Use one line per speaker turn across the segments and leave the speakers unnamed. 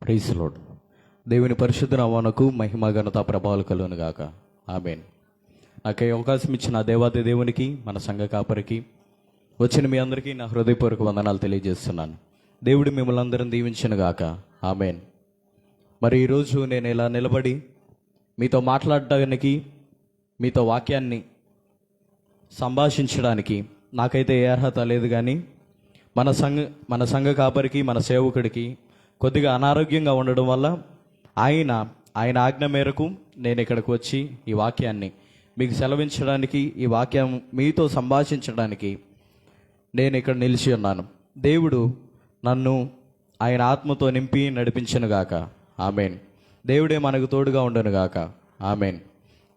Praise lord. దేవుని పరిశుద్ధ నామమునకు మహిమ ఘనత ప్రభావాలు కలుగును గాక. ఆమేన్. నాకు ఈ అవకాశం ఇచ్చిన దేవాది దేవునికి, మన సంఘ కాపరికి, వచ్చిన మీ అందరికీ నా హృదయపూర్వక వందనాలు తెలియజేస్తున్నాను. దేవుడు మిమ్మల్ని అందరం దీవించును గాక. ఆమేన్. మరి ఈరోజు నేను ఇలా నిలబడి మీతో మాట్లాడడానికి, మీతో వాక్యాన్ని సంభాషించడానికి నాకైతే ఏ అర్హత లేదు. కానీ మన సంఘ కాపరికి, మన సేవకుడికి కొద్దిగా అనారోగ్యంగా ఉండడం వల్ల ఆయన ఆజ్ఞ మేరకు నేను ఇక్కడికి వచ్చి ఈ వాక్యాన్ని మీకు సెలవించడానికి, ఈ వాక్యం మీతో సంభాషించడానికి నేను ఇక్కడ నిలిచి ఉన్నాను. దేవుడు నన్ను ఆయన ఆత్మతో నింపి నడిపించను గాక. ఆమేన్. దేవుడే మనకు తోడుగా ఉండను గాక. ఆమేన్.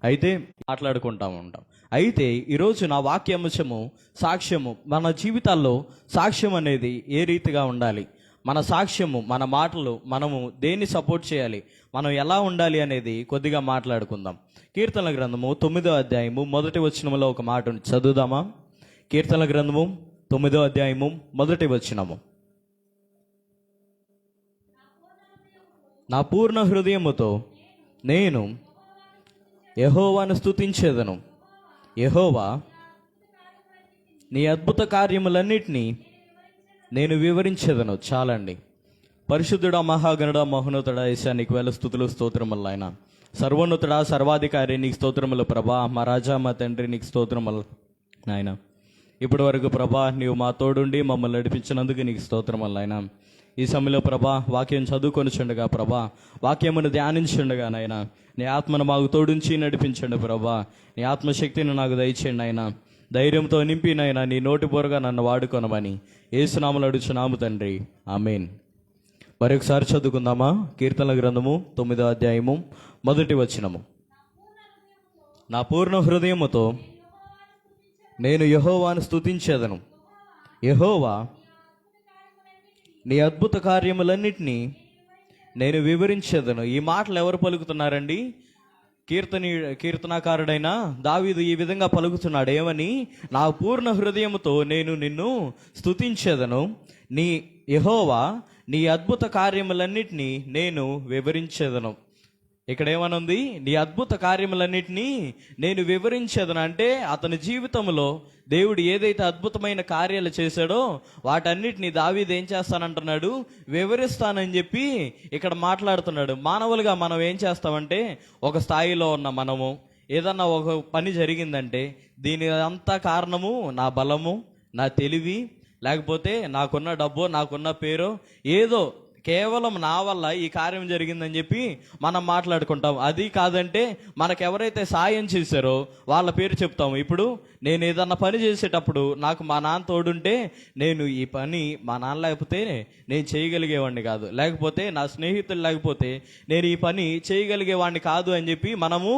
అయితే మాట్లాడుకుంటా ఉంటాం. అయితే ఈరోజు నా వాక్యాంశము సాక్ష్యము. మన జీవితాల్లో సాక్ష్యం అనేది ఏ రీతిగా ఉండాలి, మన సాక్ష్యము, మన మాటలు, మనము దేన్ని సపోర్ట్ చేయాలి, మనం ఎలా ఉండాలి అనేది కొద్దిగా మాట్లాడుకుందాం. కీర్తనల గ్రంథము 9వ అధ్యాయము 1వ వచనములో ఒక మాట ఉంది. చదువుదామా? కీర్తనల గ్రంథము 9వ అధ్యాయము 1వ వచనము. నా పూర్ణ హృదయముతో నేను యెహోవాను స్తుతించెదను. యెహోవా, నీ అద్భుత కార్యములన్నిటినీ నేను వివరించేదను. చాలండి. పరిశుద్ధుడా, మహాగణుడా, మహోన్నతుడా, యేసయ్యా నీకు వేల స్తుతులు, స్తోత్రములు. ఆయన సర్వోన్నతుడా, సర్వాధికారి నీకు స్తోత్రములు. ప్రభా, మా రాజా, మా తండ్రి నీకు స్తోత్రములు. నాయన ఇప్పటి వరకు ప్రభా నీవు మా తోడుండి మమ్మల్ని నడిపించినందుకు నీకు స్తోత్రములు. ఆయన ఈ సమయంలో ప్రభా వాక్యం చదువుకొనిచుండగా, ప్రభా వాక్యమును ధ్యానించుండగా నాయన నీ ఆత్మను మాకు తోడుంచి నడిపించండి. ప్రభా నీ ఆత్మశక్తిని నాకు దయచేయండి. ఆయన ధైర్యంతో నింపినైనా నీ నోటి బోరగా నన్ను వాడుకొనమని యేసునామములో అడుగుచున్నాము తండ్రి. ఆమేన్. మరొకసారి చదువుకుందామా? కీర్తనల గ్రంథము 9వ అధ్యాయము 1వ వచనము. నా పూర్ణ హృదయముతో నేను యెహోవాను స్తుతించెదను. యెహోవా, నీ అద్భుత కార్యములన్నిటినీ నేను వివరించేదను. ఈ మాటలు ఎవరు పలుకుతున్నారండి? కీర్తనాకారుడైన దావీదు ఈ విధంగా పలుకుతున్నాడు. ఏమని? నా పూర్ణ హృదయముతో నేను నిన్ను స్తుతించెదను. నీ యెహోవా, నీ అద్భుత కార్యములన్నిటినీ నేను వివరించేదను. ఇక్కడ ఏమనుంది? నీ అద్భుత కార్యములన్నిటినీ నేను వివరించేదను. అంటే అతని జీవితంలో దేవుడు ఏదైతే అద్భుతమైన కార్యాలు చేశాడో వాటన్నిటిని దావీదు ఏం చేస్తానంటున్నాడు? వివరిస్తానని చెప్పి ఇక్కడ మాట్లాడుతున్నాడు. మానవులుగా మనం ఏం చేస్తామంటే, ఒక స్థాయిలో ఉన్న మనము ఏదన్నా ఒక పని జరిగిందంటే దీని అంతా కారణము నా బలము, నా తెలివి, లేకపోతే నాకున్న డబ్బు, నాకున్న పేరు, ఏదో కేవలం నా వల్ల ఈ కార్యం జరిగిందని చెప్పి మనం మాట్లాడుకుంటాం. అది కాదంటే మనకు ఎవరైతే సాయం చేశారో వాళ్ళ పేరు చెప్తాము. ఇప్పుడు నేను ఏదన్నా పని చేసేటప్పుడు నాకు మా నాన్న తోడుంటే నేను ఈ పని, మా నాన్న లేకపోతే నేను చేయగలిగేవాడిని కాదు, లేకపోతే నా స్నేహితులు లేకపోతే నేను ఈ పని చేయగలిగేవాడిని కాదు అని చెప్పి మనము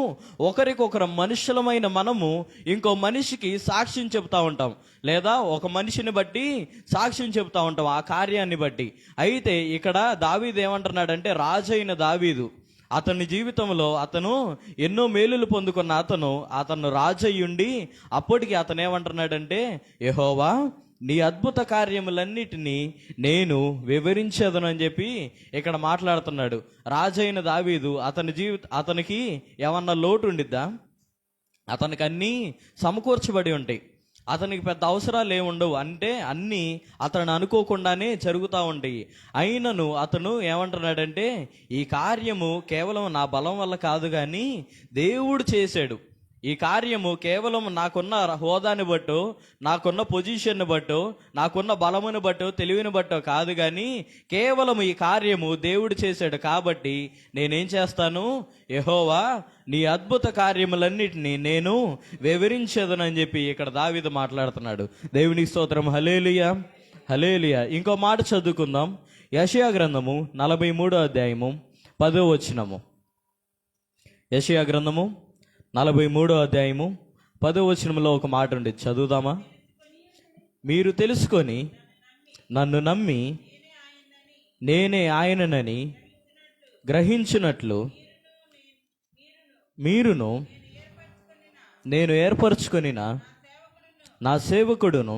ఒకరికొకరు మనుషులమైన మనము ఇంకో మనిషికి సాక్ష్యం చెప్తా ఉంటాం, లేదా ఒక మనిషిని బట్టి సాక్ష్యం చెప్తా ఉంటాం ఆ కార్యాన్ని బట్టి. అయితే ఇక్కడ దావీదు ఏమంటున్నాడంటే, రాజైన దావీదు, అతని జీవితంలో అతను ఎన్నో మేలులు పొందుకున్న అతను రాజయ్యుండి అప్పటికి అతను ఏమంటున్నాడంటే, యెహోవా, నీ అద్భుత కార్యములన్నిటినీ నేను వివరించేదను అని చెప్పి ఇక్కడ మాట్లాడుతున్నాడు. రాజైన దావీదు అతనికి ఏమన్నా లోటు ఉండిద్దా? అతనికి అన్నీ సమకూర్చబడి ఉంటాయి. అతనికి పెద్ద అవసరాలు ఏముండవు. అంటే అన్నీ అతను అనుకోకుండానే జరుగుతూ ఉంటాయి. అయినను అతను ఏమంటున్నాడంటే, ఈ కార్యము కేవలం నా బలం వల్ల కాదు, కానీ దేవుడు చేశాడు. ఈ కార్యము కేవలం నాకున్న హోదాని బట్టో, నాకున్న పొజిషన్ని బట్టో, నాకున్న బలముని బట్టో, తెలివిని బట్టో కాదు, కానీ కేవలం ఈ కార్యము దేవుడు చేశాడు. కాబట్టి నేనేం చేస్తాను? యెహోవా, నీ అద్భుత కార్యములన్నిటినీ నేను వివరించేదనని చెప్పి ఇక్కడ దావీదు మాట్లాడుతున్నాడు. దేవునికి స్తోత్రం. హల్లెలూయా, హల్లెలూయా. ఇంకో మాట చదువుకుందాం. యెషయా గ్రంథము 43వ అధ్యాయము 10వ వచనము. యెషయా గ్రంథము 43వ అధ్యాయము 10వ వచనంలో ఒక మాట ఉంది. చదువుదామా? మీరు తెలుసుకొని నన్ను నమ్మి నేనే ఆయననని గ్రహించినట్లు మీరును నేను ఏర్పరచుకొనిన నా సేవకుడును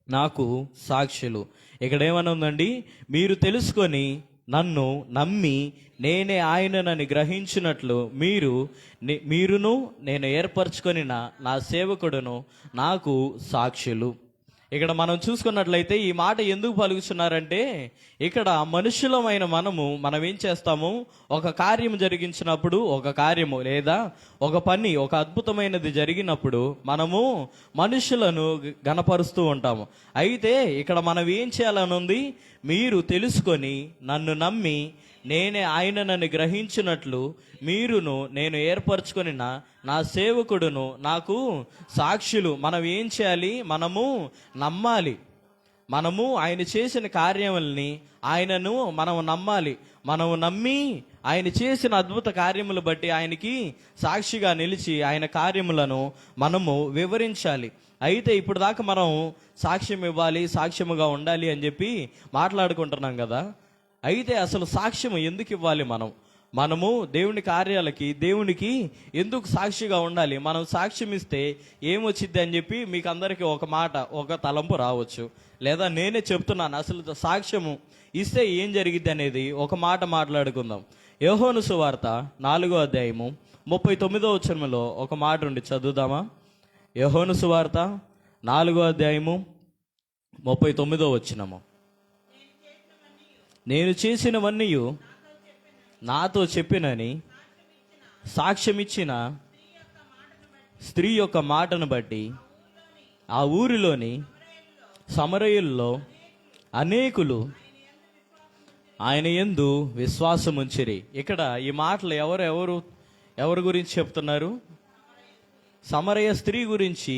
నాకు సాక్షులు. ఇక్కడ ఏమని ఉందండి? మీరు తెలుసుకొని నన్ను నమ్మి నేనే ఆయననని గ్రహించినట్లు మీరును నేను ఏర్పరచుకొనిన నా సేవకుడును నాకు సాక్షులు. ఇక్కడ మనం చూసుకున్నట్లయితే ఈ మాట ఎందుకు పలుకుతున్నారంటే, ఇక్కడ మనుషులమైన మనం ఏం చేస్తాము, ఒక కార్యం జరిగించినప్పుడు, ఒక కార్యము లేదా ఒక పని, ఒక అద్భుతమైనది జరిగినప్పుడు మనము మనుషులను గణపరుస్తూ ఉంటాము. అయితే ఇక్కడ మనం ఏం చేయాలని ఉంది, మీరు తెలుసుకొని నన్ను నమ్మి నేనే ఆయననని గ్రహించినట్లు మీరును నేను ఏర్పరచుకొని నా సేవకుడును నాకు సాక్షులు. మనం ఏం చేయాలి, మనము నమ్మాలి. మనము ఆయన చేసిన కార్యములని మనం నమ్మాలి. మనము నమ్మి ఆయన చేసిన అద్భుత కార్యములు బట్టి ఆయనకి సాక్షిగా నిలిచి ఆయన కార్యములను మనము వివరించాలి. అయితే ఇప్పుడు దాకా మనం సాక్ష్యం ఇవ్వాలి, సాక్ష్యముగా ఉండాలి అని చెప్పి మాట్లాడుకుంటున్నాం కదా. అయితే అసలు సాక్ష్యం ఎందుకు ఇవ్వాలి? మనము దేవుని కార్యాలకి, దేవునికి ఎందుకు సాక్షిగా ఉండాలి? మనం సాక్ష్యం ఇస్తే ఏమొచ్చిద్ది అని చెప్పి మీకు అందరికీ ఒక మాట, ఒక తలంపు రావచ్చు. లేదా నేనే చెప్తున్నాను, అసలు సాక్ష్యము ఇస్తే ఏం జరిగిద్ది అనేది ఒక మాట మాట్లాడుకుందాం. యోహాను సువార్త 4వ అధ్యాయము 39వ వచనంలో ఒక మాట ఉండి చదువుదామా? యోహాను సువార్త 4వ అధ్యాయము 39వ వచనము. నేను చేసినవన్నీ నాతో చెప్పినని సాక్ష్యమిచ్చిన స్త్రీ యొక్క మాటను బట్టి ఆ ఊరిలోని సమరయుల్లో అనేకులు ఆయన యందు విశ్వాసముంచిరి. ఇక్కడ ఈ మాటలు ఎవరు గురించి చెప్తున్నారు? సమరయ స్త్రీ గురించి.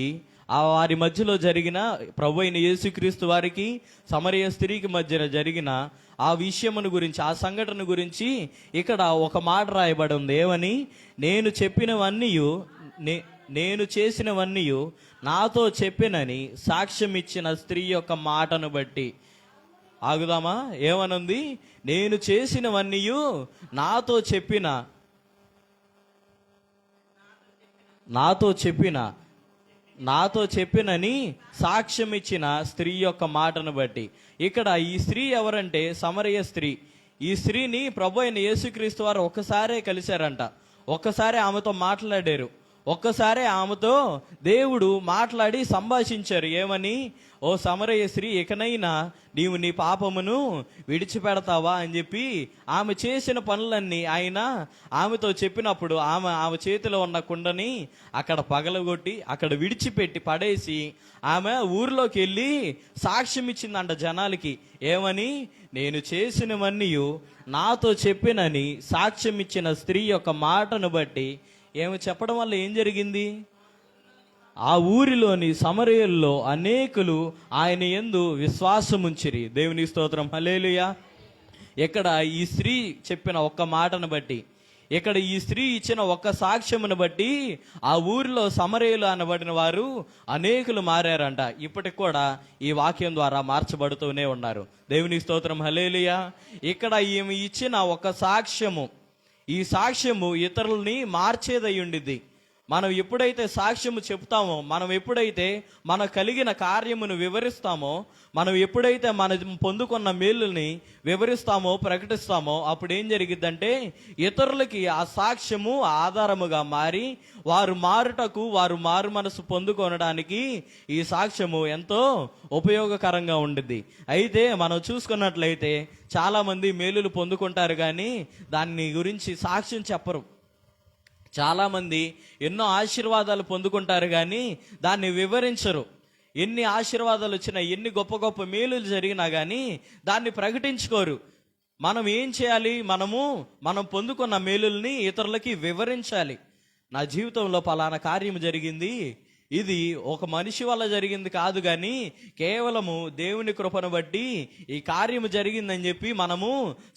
వారి మధ్యలో జరిగిన, ప్రభు అయిన యేసుక్రీస్తు వారికి సమరయ స్త్రీకి మధ్యన జరిగిన ఆ విషయమును గురించి, ఆ సంఘటన గురించి ఇక్కడ ఒక మాట రాయబడి ఉంది. ఏమని? నేను చేసినవన్నీ నాతో చెప్పినని సాక్ష్యం ఇచ్చిన స్త్రీ యొక్క మాటను బట్టి. ఆగుదామా? ఏమనుంది? నేను చేసినవన్నీ నాతో చెప్పినని సాక్ష్యం ఇచ్చిన స్త్రీ యొక్క మాటను బట్టి. ఇక్కడ ఈ స్త్రీ ఎవరంటే సమరయ స్త్రీ. ఈ స్త్రీని ప్రభు అయిన యేసుక్రీస్తు వారు ఒక్కసారే కలిశారంట. ఒక్కసారి ఆమెతో మాట్లాడారు. ఒక్కసారి ఆమెతో దేవుడు మాట్లాడి సంభాషించారు. ఏమని? ఓ సమరయ స్త్రీ, ఇకనైనా నీవు నీ పాపమును విడిచిపెడతావా అని చెప్పి ఆమె చేసిన పనులన్నీ ఆయన ఆమెతో చెప్పినప్పుడు ఆమె చేతిలో ఉన్న కుండని అక్కడ పగలగొట్టి అక్కడ విడిచిపెట్టి పడేసి ఆమె ఊరిలోకి వెళ్ళి సాక్ష్యం ఇచ్చిందంట జనాలకి. ఏమని? నేను చేసినవన్నీ నాతో చెప్పినని సాక్ష్యం ఇచ్చిన స్త్రీ యొక్క మాటను బట్టి. ఏమి చెప్పడం వల్ల ఏం జరిగింది? ఆ ఊరిలోని సమరయుల్లో అనేకులు ఆయన యందు విశ్వాసముంచిరి. దేవుని స్తోత్రం, హల్లెలూయా. ఇక్కడ ఈ స్త్రీ చెప్పిన ఒక్క మాటను బట్టి, ఇక్కడ ఈ స్త్రీ ఇచ్చిన ఒక్క సాక్ష్యమును బట్టి ఆ ఊరిలో సమరయులు అనబడిన వారు అనేకులు మారారంట. ఇప్పటికి కూడా ఈ వాక్యం ద్వారా మార్చబడుతూనే ఉన్నారు. దేవుని స్తోత్రం, హల్లెలూయా. ఇక్కడ ఈమె ఇచ్చిన ఒక సాక్ష్యము, ఈ సాక్ష్యము ఇతరులని మార్చేదై ఉండిద్ది. మనం ఎప్పుడైతే సాక్ష్యము చెప్తామో, మనం ఎప్పుడైతే మన కలిగిన కార్యమును వివరిస్తామో, మనం ఎప్పుడైతే మనం పొందుకున్న మేలుని వివరిస్తామో, ప్రకటిస్తామో, అప్పుడు ఏం జరిగిద్దంటే ఇతరులకి ఆ సాక్ష్యము ఆధారముగా మారి వారు మారు మనసు పొందుకొనడానికి ఈ సాక్ష్యము ఎంతో ఉపయోగకరంగా ఉండిద్ది. అయితే మనం చూసుకున్నట్లయితే చాలామంది మేలులు పొందుకుంటారు కానీ దాని గురించి సాక్ష్యం చెప్పరు. చాలామంది ఎన్నో ఆశీర్వాదాలు పొందుకుంటారు కానీ దాన్ని వివరించరు. ఎన్ని ఆశీర్వాదాలు వచ్చినా, ఎన్ని గొప్ప గొప్ప మేలులు జరిగినా కానీ దాన్ని ప్రకటించుకోరు. మనం ఏం చేయాలి? మనం పొందుకున్న మేలుల్ని ఇతరులకి వివరించాలి. నా జీవితంలో పలానా కార్యం జరిగింది, ఇది ఒక మనిషి వల్ల జరిగింది కాదు కానీ కేవలము దేవుని కృపను బట్టి ఈ కార్యము జరిగిందని చెప్పి మనము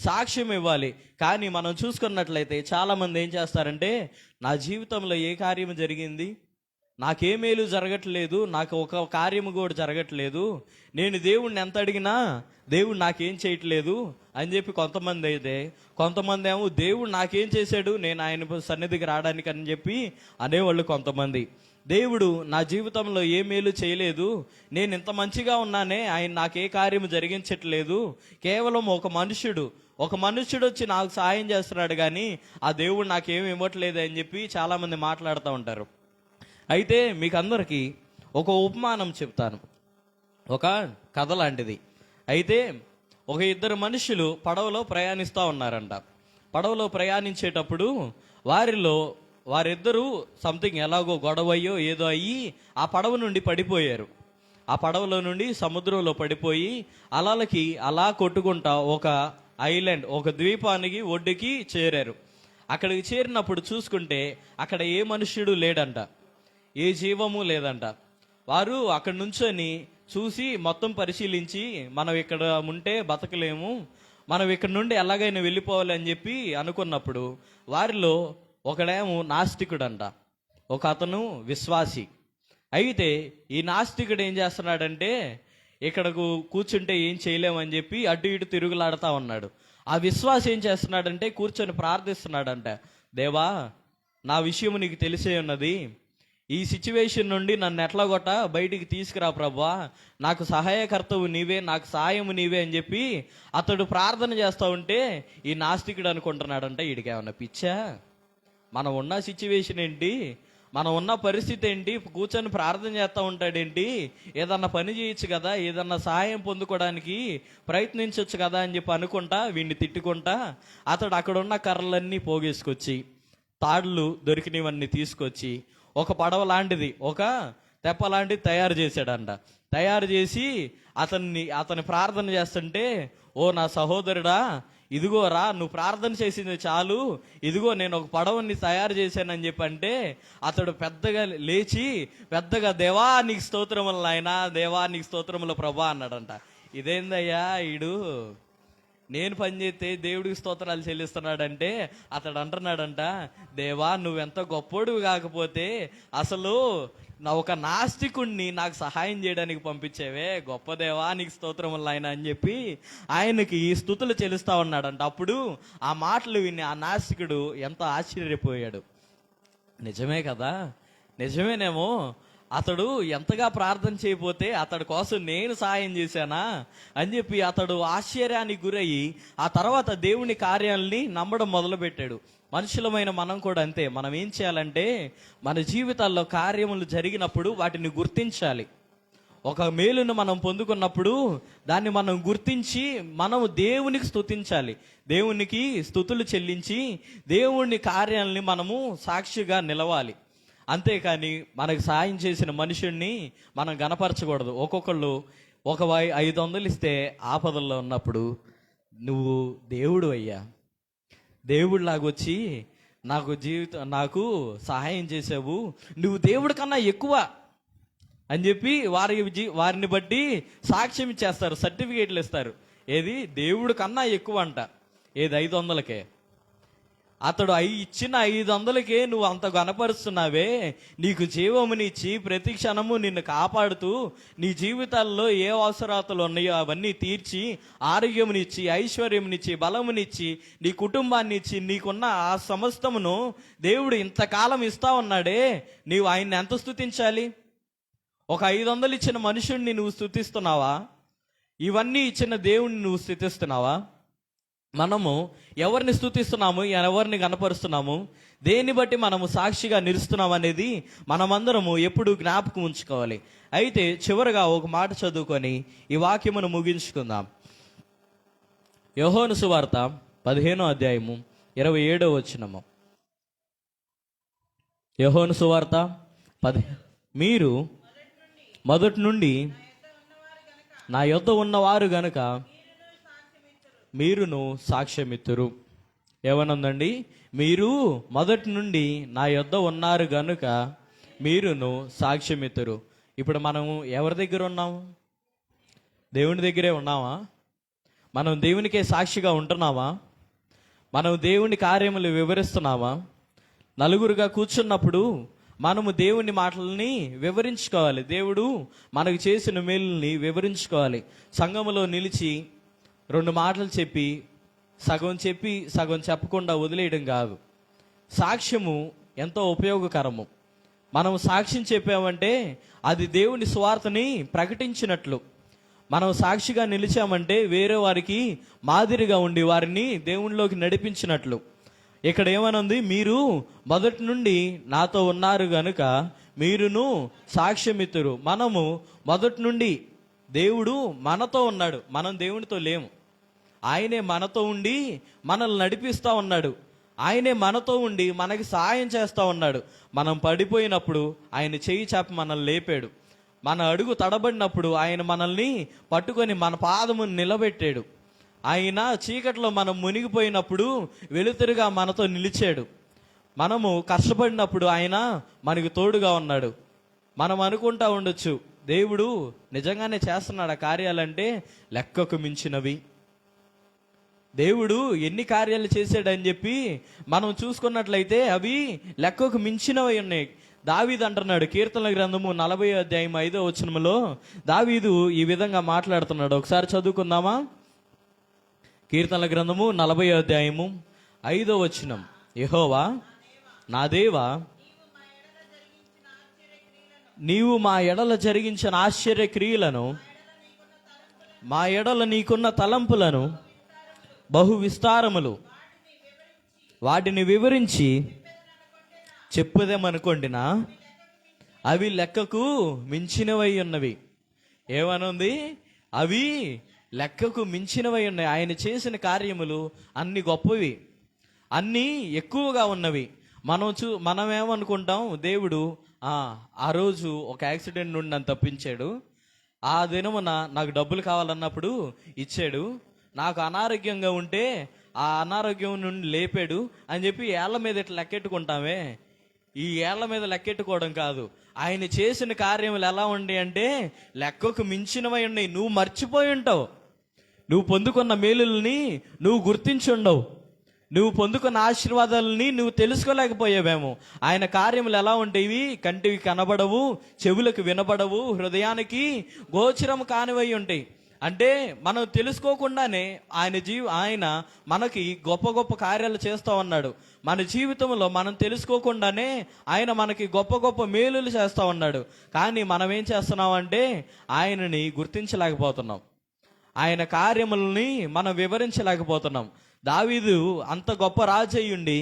సాక్ష్యం ఇవ్వాలి. కానీ మనం చూసుకున్నట్లయితే చాలామంది ఏం చేస్తారంటే, నా జీవితంలో ఏ కార్యము జరిగింది, నాకే మేలు జరగట్లేదు, నాకు ఒక కార్యము కూడా జరగట్లేదు, నేను దేవుణ్ణి ఎంత అడిగినా దేవుడు నాకేం చేయట్లేదు అని చెప్పి కొంతమంది ఏమో దేవుడు నాకేం చేశాడు, నేను ఆయన సన్నిధికి రావడానికి అని చెప్పి అనేవాళ్ళు కొంతమంది. దేవుడు నా జీవితంలో ఏ మేలు చేయలేదు, నేను ఇంత మంచిగా ఉన్నానే, ఆయన నాకే కార్యము జరిగించట్లేదు, కేవలం ఒక మనుషుడు ఒక మనుష్యుడు వచ్చి నాకు సహాయం చేస్తున్నాడు కానీ ఆ దేవుడు నాకేమి ఇవ్వట్లేదు అని చెప్పి చాలామంది మాట్లాడుతూ ఉంటారు. అయితే మీకు అందరికీ ఒక ఉపమానం చెప్తాను, ఒక కథ లాంటిది. అయితే ఒక ఇద్దరు మనుషులు పడవలో ప్రయాణిస్తూ ఉన్నారంట. పడవలో ప్రయాణించేటప్పుడు వారిద్దరూ సంథింగ్ ఎలాగో గొడవయ్యో ఏదో అయ్యి ఆ పడవ నుండి పడిపోయారు. ఆ పడవలో నుండి సముద్రంలో పడిపోయి అలలకి అలా కొట్టుకుంటా ఒక ఐలాండ్, ఒక ద్వీపానికి ఒడ్డుకి చేరారు. అక్కడికి చేరినప్పుడు చూసుకుంటే అక్కడ ఏ మనుష్యుడు లేడంట, ఏ జీవము లేదంట. వారు అక్కడ నుంచొని చూసి మొత్తం పరిశీలించి మనం ఇక్కడ ఉంటే బతకలేము, మనం ఇక్కడ నుండి ఎలాగైనా వెళ్ళిపోవాలి అని చెప్పి అనుకున్నప్పుడు వారిలో ఒకడేమో నాస్తికుడంట, ఒక అతను విశ్వాసి. అయితే ఈ నాస్తికుడు ఏం చేస్తున్నాడంటే ఇక్కడకు కూర్చుంటే ఏం చేయలేమని చెప్పి అటు ఇటు తిరుగులాడుతూ ఉన్నాడు. ఆ విశ్వాసి ఏం చేస్తున్నాడంటే కూర్చొని ప్రార్థిస్తున్నాడంట, దేవా నా విషయం నీకు తెలిసే ఉన్నది, ఈ సిచ్యువేషన్ నుండి నన్ను ఎట్లాగొట్ట బయటికి తీసుకురా ప్రభా, నాకు సహాయకర్తవు నీవే, నాకు సహాయము నీవే అని చెప్పి అతడు ప్రార్థన చేస్తూ ఉంటే ఈ నాస్తికుడు అనుకుంటున్నాడంట, వీడికేమన్నా పిచ్చా, మనం ఉన్న సిచ్యువేషన్ ఏంటి, మనం ఉన్న పరిస్థితి ఏంటి, కూర్చొని ప్రార్థన చేస్తూ ఉంటాడేంటి, ఏదన్నా పని చేయొచ్చు కదా, ఏదన్నా సహాయం పొందుకోవడానికి ప్రయత్నించవచ్చు కదా అని చెప్పి అనుకుంటా వీడిని తిట్టుకుంటా అతడు అక్కడున్న కర్రలన్నీ పోగేసుకొచ్చి తాళ్ళు దొరికినవన్నీ తీసుకొచ్చి ఒక పడవ లాంటిది, ఒక తెప్ప లాంటిది తయారు చేశాడంట. తయారు చేసి అతని ప్రార్థన చేస్తుంటే, ఓ నా సహోదరుడా, ఇదిగోరా నువ్వు ప్రార్థన చేసింది చాలు, ఇదిగో నేను ఒక పడవని తయారు చేశానని చెప్పంటే అతడు పెద్దగా లేచి పెద్దగా దేవా నీకు స్తోత్రములు నాయనా, దేవా నీకు స్తోత్రముల ప్రభా అన్నాడంట. ఇదేందయ్యా ఈడు నేను పని చేస్తే దేవుడికి స్తోత్రాలు చెల్లిస్తున్నాడంటే అతడు అంటున్నాడంట, దేవా నువ్వెంత గొప్పోడు కాకపోతే అసలు నా ఒక నాస్తికుణ్ణి నాకు సహాయం చేయడానికి పంపించేవే, గొప్ప దేవా నీకు స్తోత్రములు ఆయన అని చెప్పి ఆయనకి స్తుతులు చెల్లిస్తా ఉన్నాడంట. అప్పుడు ఆ మాటలు విని ఆ నాస్తికుడు ఎంతో ఆశ్చర్యపోయాడు. నిజమే కదా, నిజమేనేమో, అతడు ఎంతగా ప్రార్థన చేయకపోతే అతడి కోసం నేను సహాయం చేశానా అని చెప్పి అతడు ఆశ్చర్యానికి గురయ్యి ఆ తర్వాత దేవుని కార్యాలని నమ్మడం మొదలుపెట్టాడు. మనుషులమైన మనం కూడా అంతే. మనం ఏం చేయాలంటే మన జీవితాల్లో కార్యములు జరిగినప్పుడు వాటిని గుర్తించాలి. ఒక మేలును మనం పొందుకున్నప్పుడు దాన్ని మనం గుర్తించి మనము దేవునికి స్తుతించాలి, దేవునికి స్తుతులు చెల్లించి దేవుని కార్యాలని మనము సాక్షిగా నిలవాలి. అంతేకాని మనకు సాయం చేసిన మనుషుణ్ణి మనం గనపరచకూడదు. ఒక్కొక్కళ్ళు ఒక 500 ఇస్తే ఆపదల్లో ఉన్నప్పుడు నువ్వు దేవుడు అయ్యా, దేవుడిలాగొచ్చి నాకు సహాయం చేసావు, నువ్వు దేవుడి కన్నా ఎక్కువ అని చెప్పి వారిని బట్టి సాక్ష్యం ఇచ్చేస్తారు, సర్టిఫికేట్లు ఇస్తారు. ఏది దేవుడి కన్నా ఎక్కువ అంట, ఏది 500కే. అతడు ఇచ్చిన 500కే నువ్వు అంత గనపరుస్తున్నావే, నీకు జీవమునిచ్చి ప్రతి క్షణము నిన్ను కాపాడుతూ నీ జీవితాల్లో ఏ అవసరాలు ఉన్నాయో అవన్నీ తీర్చి ఆరోగ్యమునిచ్చి ఐశ్వర్యమునిచ్చి బలమునిచ్చి నీ కుటుంబాన్ని ఇచ్చి నీకున్న ఆ సమస్తమును దేవుడు ఇంతకాలం ఇస్తా ఉన్నాడే, నీవు ఆయన్ని ఎంత స్తుతించాలి? ఒక 500 ఇచ్చిన మనుషుడిని నువ్వు స్తుతిస్తున్నావా? ఇవన్నీ ఇచ్చిన దేవుణ్ణి నువ్వు స్తుతిస్తున్నావా? మనము ఎవరిని స్తుతిస్తున్నాము, ఎవరిని కనపరుస్తున్నాము, దేన్ని బట్టి మనము సాక్షిగా నిలుస్తున్నాం అనేది మనమందరము ఎప్పుడు జ్ఞాపకం ఉంచుకోవాలి. అయితే చివరగా ఒక మాట చదువుకొని ఈ వాక్యమును ముగించుకుందాం. యోహాను సువార్త 15వ అధ్యాయము 27వ వచనము. యోహాను సువార్త 10, మీరు మొదటి నుండి నా యొద్ద ఉన్నవారు గనుక మీరును సాక్ష్యమిత్తురు. ఏమనుందండి? మీరు మొదటి నుండి నా యొద్ద ఉన్నారు గనుక మీరును సాక్ష్యమిత్తురు. ఇప్పుడు మనము ఎవరి దగ్గర ఉన్నాము? దేవుని దగ్గరే ఉన్నామా? మనం దేవునికే సాక్షిగా ఉంటున్నామా? మనం దేవుని కార్యములు వివరిస్తున్నామా? నలుగురుగా కూర్చున్నప్పుడు మనము దేవుని మాటలని వివరించుకోవాలి, దేవుడు మనకు చేసిన మేలుని వివరించుకోవాలి. సంఘములో నిలిచి 2 మాటలు చెప్పి సగం చెప్పకుండా వదిలేయడం కాదు. సాక్ష్యము ఎంతో ఉపయోగకరము. మనం సాక్ష్యం చెప్పామంటే అది దేవుని సువార్తని ప్రకటించినట్లు. మనం సాక్షిగా నిలిచామంటే వేరే వారికి మాదిరిగా ఉండి వారిని దేవునిలోకి నడిపించినట్లు. ఇక్కడ ఏమనుంది, మీరు మొదటి నుండి నాతో ఉన్నారు గనుక మీరును సాక్ష్యమిత్తురు. మనము మొదటి నుండి దేవుడు మనతో ఉన్నాడు, మనం దేవునితో లేము. ఆయనే మనతో ఉండి మనల్ని నడిపిస్తూ ఉన్నాడు. ఆయనే మనతో ఉండి మనకి సహాయం చేస్తూ ఉన్నాడు. మనం పడిపోయినప్పుడు ఆయన చెయ్యి చాపి మనల్ని లేపాడు. మన అడుగు తడబడినప్పుడు ఆయన మనల్ని పట్టుకొని మన పాదమును నిలబెట్టాడు. ఆయన చీకట్లో మనం మునిగిపోయినప్పుడు వెలుతురుగా మనతో నిలిచాడు. మనము కష్టపడినప్పుడు ఆయన మనకు తోడుగా ఉన్నాడు. మనం అనుకుంటా ఉండొచ్చు, దేవుడు నిజంగానే చేస్తున్నాడు ఆ కార్యాలంటే లెక్కకు మించినవి. దేవుడు ఎన్ని కార్యాలు చేశాడని చెప్పి మనం చూసుకున్నట్లయితే అవి లెక్కకు మించినవి ఉన్నాయి. దావీదు అంటున్నాడు, కీర్తనల గ్రంథము 40:5 దావీదు ఈ విధంగా మాట్లాడుతున్నాడు. ఒకసారి చదువుకుందామా? కీర్తనల గ్రంథము 40:5 యెహోవా నా దేవా, నీవు మా ఎడల జరిగించిన ఆశ్చర్య క్రియలను, మా ఎడల నీకున్న తలంపులను బహు విస్తారములు, వాటిని వివరించి చెప్పుదేమనుకోండినా అవి లెక్కకు మించినవై ఉన్నవి. ఏమనుంది? అవి లెక్కకు మించినవై ఉన్నాయి. ఆయన చేసిన కార్యములు అన్ని గొప్పవి, అన్నీ ఎక్కువగా ఉన్నవి. మనం ఏమనుకుంటాం, దేవుడు ఆ రోజు ఒక యాక్సిడెంట్ నుండి నన్ను తప్పించాడు, ఆ దినమున నాకు డబ్బులు కావాలన్నప్పుడు ఇచ్చాడు, నాకు అనారోగ్యంగా ఉంటే ఆ అనారోగ్యం నుండి లేపాడు అని చెప్పి ఏళ్ల మీద ఇట్లా లెక్కెట్టుకుంటామే. ఈ ఏళ్ల మీద లెక్కెట్టుకోవడం కాదు, ఆయన చేసిన కార్యములు ఎలా ఉండి అంటే లెక్కకు మించినవై ఉన్నాయి. నువ్వు మర్చిపోయి ఉంటావు, నువ్వు పొందుకున్న మేలుల్ని నువ్వు గుర్తించుండవు, నువ్వు పొందుకున్న ఆశీర్వాదాలని నువ్వు తెలుసుకోలేకపోయావేమో. ఆయన కార్యములు ఎలా ఉంటాయి? కంటికి కనబడవు, చెవులకు వినబడవు, హృదయానికి గోచరం కానివై ఉంటాయి. అంటే మనం తెలుసుకోకుండానే ఆయన మనకి గొప్ప గొప్ప కార్యాలు చేస్తూ ఉన్నాడు. మన జీవితంలో మనం తెలుసుకోకుండానే ఆయన మనకి గొప్ప గొప్ప మేలులు చేస్తూ ఉన్నాడు. కానీ మనం ఏం చేస్తున్నాం అంటే ఆయనని గుర్తించలేకపోతున్నాం, ఆయన కార్యములని మనం వివరించలేకపోతున్నాం. దావీదు అంత గొప్ప రాజు అయ్యుండి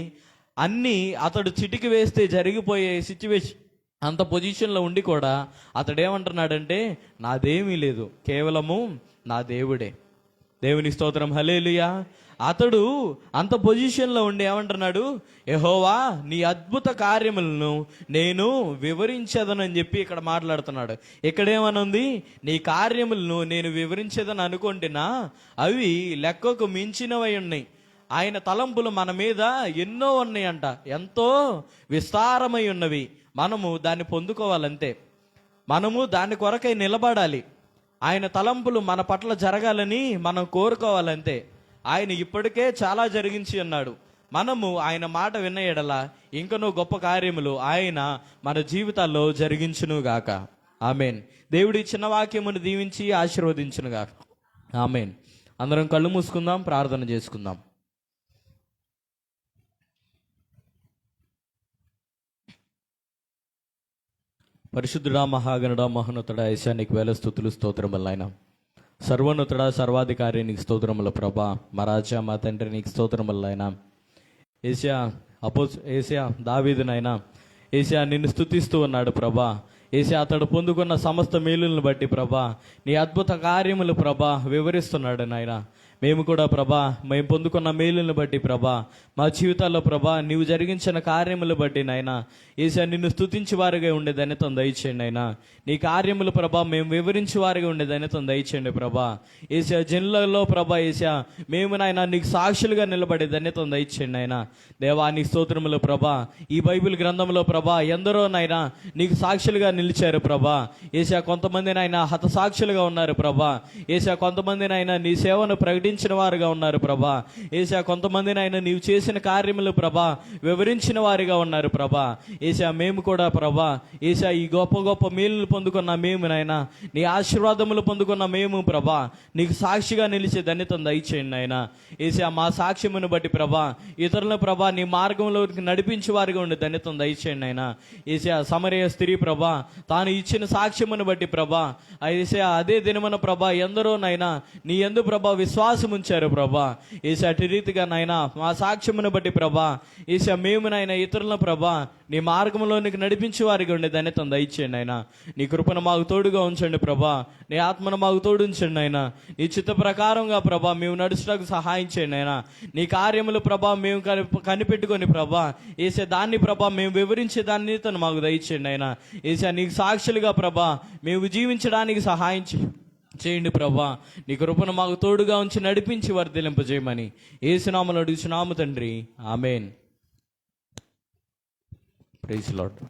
అన్నీ అతడు చిటికి వేస్తే జరిగిపోయే సిచ్యువేషన్, అంత పొజిషన్లో ఉండి కూడా అతడు ఏమంటున్నాడంటే నాదేమీ లేదు, కేవలము నా దేవుడే. దేవుని స్తోత్రం, హల్లెలూయా. అతడు అంత పొజిషన్లో ఉండి ఏమంటున్నాడు, యెహోవా నీ అద్భుత కార్యములను నేను వివరించేదనని చెప్పి ఇక్కడ మాట్లాడుతున్నాడు. ఇక్కడేమనుంది? నీ కార్యములను నేను వివరించేదని అనుకుంటున్నా అవి లెక్కకు మించినవై ఉన్నాయి. ఆయన తలంపులు మన మీద ఎన్నో ఉన్నాయంట, ఎంతో విస్తారమై ఉన్నవి. మనము దాన్ని పొందుకోవాలంతే, మనము దాని కొరకై నిలబడాలి. ఆయన తలంపులు మన పట్ల జరగాలని మనం కోరుకోవాలంతే. ఆయన ఇప్పటికే చాలా జరిగించి ఉన్నాడు. మనము ఆయన మాట విన్న ఎడల ఇంకనూ గొప్ప కార్యములు ఆయన మన జీవితాల్లో జరిగించునుగాక. ఆమెన్. దేవుడి చిన్న వాక్యమును దీవించి ఆశీర్వదించునుగాక. ఆమెన్. అందరం కళ్ళు మూసుకుందాం, ప్రార్థన చేసుకుందాం. పరిశుద్ధుడా, మహాగణుడా, మహోన్నతుడా, యేసయ్యా నీకు వేల స్తుతులు, స్తోత్రములు. నాయనా సర్వోన్నతుడా, సర్వాధికారి నీకు స్తోత్రములు. ప్రభా, మా రాజా, మా తండ్రి నీకు స్తోత్రములు. నాయనా యేసయ్యా దావీదునైనా యేసయ్యా నిన్ను స్తుతిస్తూ ఉన్నాడు. ప్రభా యేసయ్యా అతడు పొందుకున్న సమస్త మేలులను బట్టి ప్రభా నీ అద్భుత కార్యములు ప్రభా వివరిస్తున్నాడు. నాయనా మేము కూడా ప్రభా మేము పొందుకున్న మేలులను బట్టి ప్రభా మా జీవితాల్లో ప్రభా నీవు జరిగించిన కార్యములు బట్టి నాయనా యేసయ్యా నిన్ను స్తుతించి వారిగా ఉండే ధన్యతను దయచేయండి. అయినా నీ కార్యములు ప్రభా మేము వివరించి వారిగా ఉండే ధన్యతను దయచేయండి. ప్రభా యేసయ్యా జనులలో ప్రభా యేసయ్యా మేము నాయనా నీకు సాక్షులుగా నిలబడే ధన్యతను దయచేయండి. అయినా దేవా నీ స్తోత్రములు. ప్రభా ఈ బైబిల్ గ్రంథంలో ప్రభా ఎందరో నాయనా నీకు సాక్షులుగా నిలిచారు. ప్రభా యేసయ్యా కొంతమంది నాయనా హతసాక్షులుగా ఉన్నారు. ప్రభా యేసయ్యా కొంతమంది నాయనా నీ సేవను ప్రకటించి వెల్లడించిన వారుగా ఉన్నారు ప్రభా. ఏసా కొంతమందిని ఆయన నీవు చేసిన కార్యములు ప్రభా వివరించిన వారిగా ఉన్నారు ప్రభా. ఏసా మేము కూడా ప్రభా ఏసా ఈ గొప్ప గొప్ప మేలులు పొందుకున్న మేము నాయన, నీ ఆశీర్వాదములు పొందుకున్న మేము ప్రభా నీకు సాక్షిగా నిలిచే ధన్యతను దయచేయండి నాయన. ఏసా మా సాక్ష్యమును బట్టి ప్రభా ఇతరుల ప్రభా నీ మార్గంలోకి నడిపించే వారిగా ఉండే ధన్యతను దయచేయండి నాయన. ఏసా సమరయ స్త్రీ ప్రభా తాను ఇచ్చిన సాక్ష్యమును బట్టి ప్రభా ఏసా అదే దినమున ప్రభా ఎందరో నైనా నీ యందు ప్రభా విశ్వాసం ఉంచారు ప్రభా. ఏసా అటు రీతిగా నాయనా మా సాక్ష్యమును బట్టి ప్రభా ఏసా మేము నాయన ఇతరులను ప్రభా నీ మార్గంలోనికి నడిపించే వారికి ఉండే ధన్యతను దయచేయండి ఆయన. నీ కృపను మాకు తోడుగా ఉంచండి ప్రభా, నీ ఆత్మను మాకు తోడు ఉంచండి ఆయన. నీ చిత్త ప్రకారంగా ప్రభా మేము నడుచుటకు సహాయం చేయండి ఆయన. నీ కార్యములు ప్రభా మేము కనిపెట్టుకొని ప్రభా ఏసే దాన్ని ప్రభా మేము వివరించే దాన్ని తను మాకు దయచేయండి ఆయన. ఏసా నీకు సాక్షులుగా ప్రభా మేము జీవించడానికి సహాయం చేయండి ప్రభా. నీ కృపను మాకు తోడుగా ఉంచి నడిపించి వర్ధిలింపజేయమని యేసునామములో అడుగుచున్నాము తండ్రి, ఆమేన్. Praise lord.